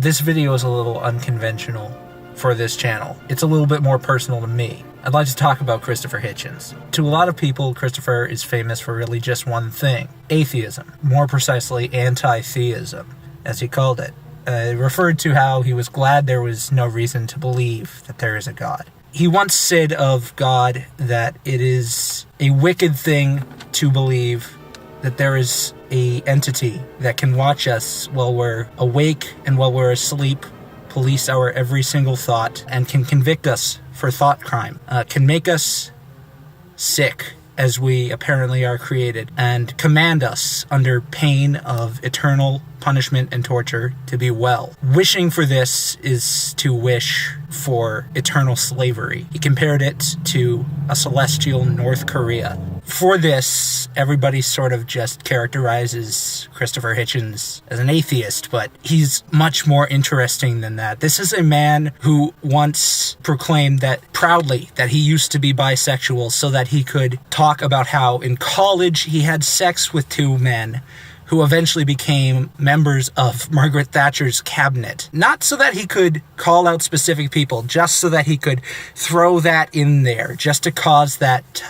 this video is a little unconventional for this channel. It's a little bit more personal to me. I'd like to talk about Christopher Hitchens. To a lot of people, Christopher is famous for really just one thing: atheism. More precisely, anti-theism, as he called it. It referred to how he was glad there was no reason to believe that there is a God. He once said of God that it is a wicked thing to believe that there is a entity that can watch us while we're awake and while we're asleep, police our every single thought, and can convict us for thought crime, can make us sick as we apparently are created, and command us under pain of eternal punishment and torture to be well. Wishing for this is to wish for eternal slavery. He compared it to a celestial North Korea. For this, everybody sort of just characterizes Christopher Hitchens as an atheist, but he's much more interesting than that. This is a man who once proclaimed that proudly that he used to be bisexual so that he could talk about how in college he had sex with two men who eventually became members of Margaret Thatcher's cabinet. Not so that he could call out specific people, just so that he could throw that in there, just to cause that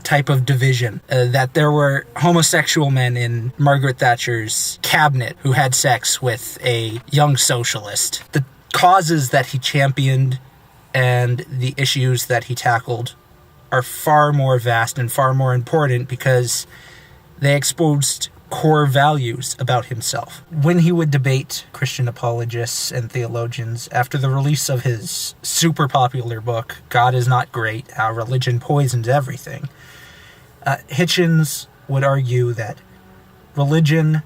type of division, that there were homosexual men in Margaret Thatcher's cabinet who had sex with a young socialist. The causes that he championed and the issues that he tackled are far more vast and far more important because they exposed core values about himself. When he would debate Christian apologists and theologians after the release of his super popular book, God is Not Great, How Religion Poisons Everything, Hitchens would argue that religion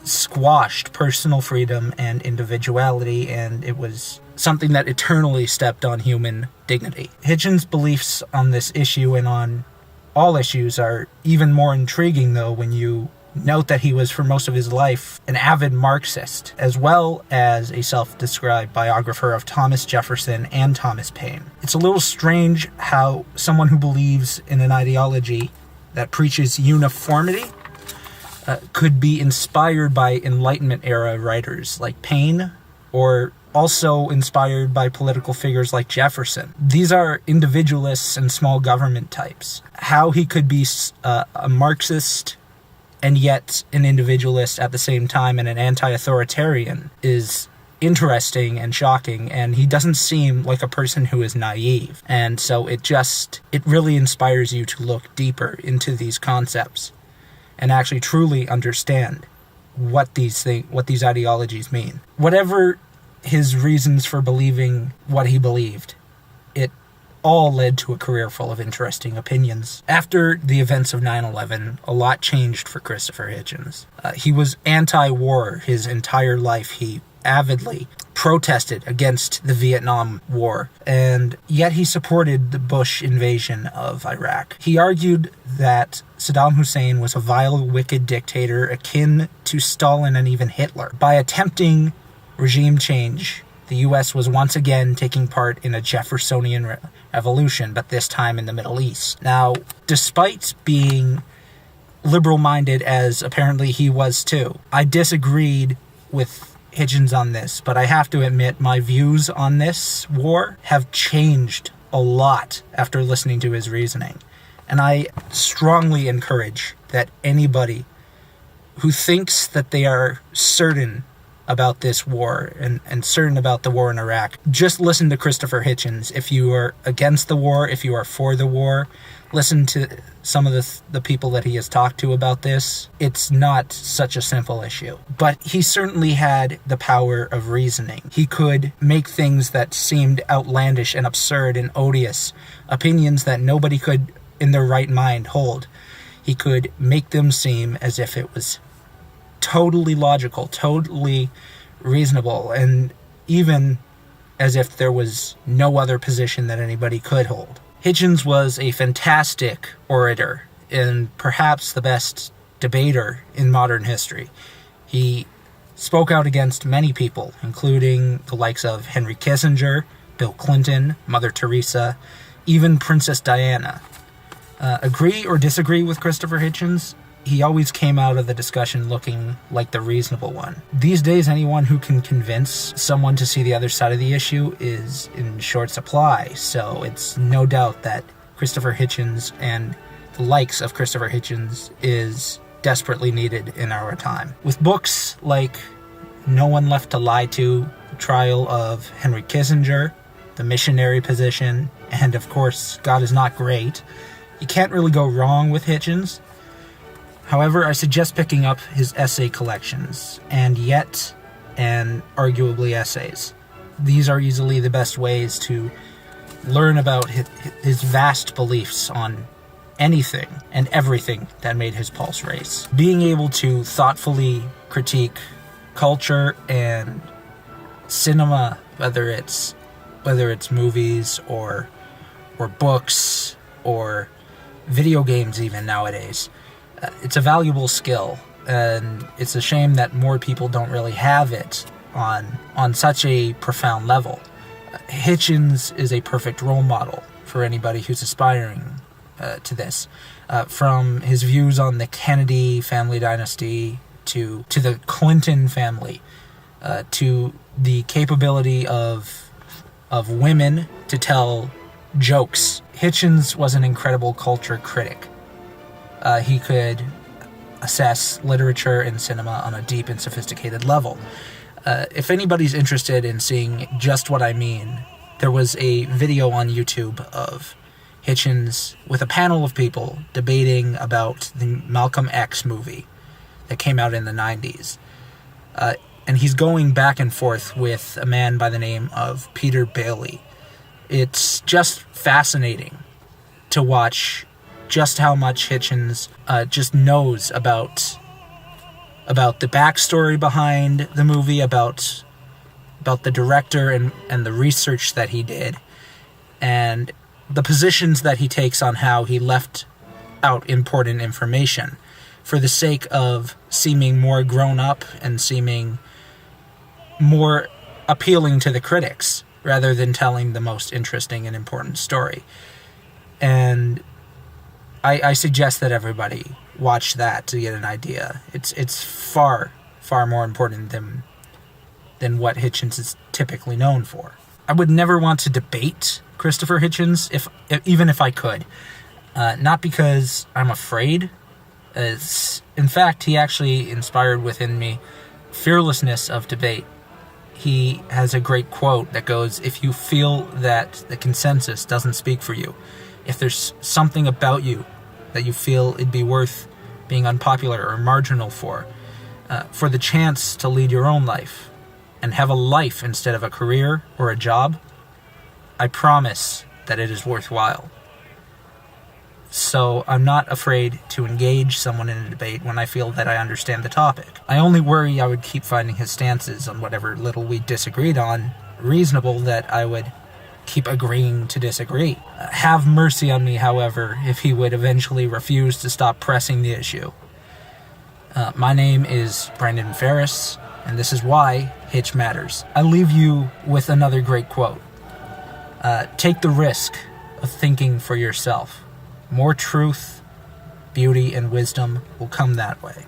squashed personal freedom and individuality, and it was something that eternally stepped on human dignity. Hitchens' beliefs on this issue and on all issues are even more intriguing, though, when you note that he was, for most of his life, an avid Marxist, as well as a self-described biographer of Thomas Jefferson and Thomas Paine. It's a little strange how someone who believes in an ideology that preaches uniformity could be inspired by Enlightenment-era writers like Paine, or also inspired by political figures like Jefferson. These are individualists and small government types. How he could be a Marxist and yet an individualist at the same time and an anti-authoritarian is interesting and shocking, and he doesn't seem like a person who is naive. And so it really inspires you to look deeper into these concepts and actually truly understand what these ideologies mean. Whatever his reasons for believing what he believed, it all led to a career full of interesting opinions. After the events of 9/11, a lot changed for Christopher Hitchens. He was anti-war his entire life. He avidly protested against the Vietnam War, and yet he supported the Bush invasion of Iraq. He argued that Saddam Hussein was a vile, wicked dictator akin to Stalin and even Hitler. By attempting regime change, the U.S. was once again taking part in a Jeffersonian revolution, but this time in the Middle East. Now, despite being liberal-minded, as apparently he was too, I disagreed with Hitchens on this, but I have to admit my views on this war have changed a lot after listening to his reasoning. And I strongly encourage that anybody who thinks that they are certain about this war and certain about the war in Iraq, just listen to Christopher Hitchens. If you are against the war, if you are for the war, listen to some of the people that he has talked to about this. It's not such a simple issue. But he certainly had the power of reasoning. He could make things that seemed outlandish and absurd and odious, opinions that nobody could in their right mind hold. He could make them seem as if it was totally logical, totally reasonable, and even as if there was no other position that anybody could hold. Hitchens was a fantastic orator and perhaps the best debater in modern history. He spoke out against many people, including the likes of Henry Kissinger, Bill Clinton, Mother Teresa, even Princess Diana. Agree or disagree with Christopher Hitchens? he always came out of the discussion looking like the reasonable one. These days, anyone who can convince someone to see the other side of the issue is in short supply, so it's no doubt that Christopher Hitchens and the likes of Christopher Hitchens is desperately needed in our time. With books like No One Left to Lie To, The Trial of Henry Kissinger, The Missionary Position, and of course, God Is Not Great, you can't really go wrong with Hitchens. However, I suggest picking up his essay collections, And Yet, and arguably essays. These are easily the best ways to learn about his vast beliefs on anything and everything that made his pulse race. Being able to thoughtfully critique culture and cinema, whether it's movies or books or video games even nowadays, it's a valuable skill, and it's a shame that more people don't really have it on such a profound level. Hitchens is a perfect role model for anybody who's aspiring to this. From his views on the Kennedy family dynasty to the Clinton family, to the capability of women to tell jokes. Hitchens was an incredible culture critic. He could assess literature and cinema on a deep and sophisticated level. If anybody's interested in seeing just what I mean, there was a video on YouTube of Hitchens with a panel of people debating about the Malcolm X movie that came out in the 90s. And he's going back and forth with a man by the name of Peter Bailey. It's just fascinating to watch just how much Hitchens just knows about the backstory behind the movie, about the director and the research that he did, and the positions that he takes on how he left out important information for the sake of seeming more grown up and seeming more appealing to the critics rather than telling the most interesting and important story. And I suggest that everybody watch that to get an idea. It's far more important than what Hitchens is typically known for. I would never want to debate Christopher Hitchens, even if I could. Not because I'm afraid. In fact, he actually inspired within me fearlessness of debate. He has a great quote that goes, "If you feel that the consensus doesn't speak for you, if there's something about you that you feel it'd be worth being unpopular or marginal for the chance to lead your own life and have a life instead of a career or a job, I promise that it is worthwhile." So I'm not afraid to engage someone in a debate when I feel that I understand the topic. I only worry I would keep finding his stances on whatever little we disagreed on reasonable, that I would keep agreeing to disagree. Have mercy on me, however, if he would eventually refuse to stop pressing the issue. My name is Brandon Ferris, and this is why Hitch matters. I leave you with another great quote. Take the risk of thinking for yourself. More truth, beauty, and wisdom will come that way.